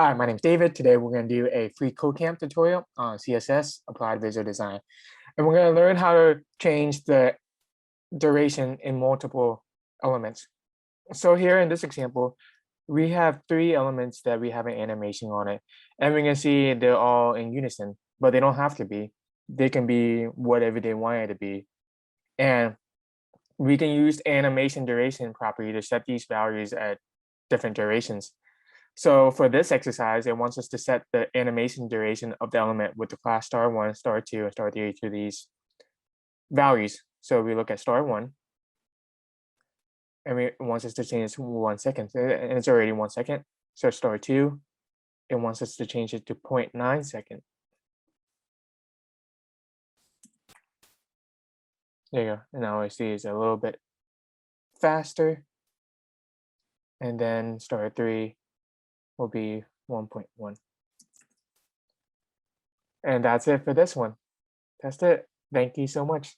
Hi, my name is David. Today we're going to do a free CodeCamp tutorial on CSS, Applied Visual Design. And we're going to learn how to change the duration in multiple elements. So here in this example, we have 3 elements that we have an animation on it. And we can see they're all in unison, but they don't have to be. They can be whatever they want it to be. And we can use animation duration property to set these values at different durations. So for this exercise, it wants us to set the animation duration of the element with the class star1, star2, and star3 to these values. So we look at star1, and it wants us to change it to 1 second, and it's already 1 second. So star2, it wants us to change it to 0.9 second. There you go. And now I see it's a little bit faster. And then star3 will be 1.1. And that's it for this one. That's it. Thank you so much.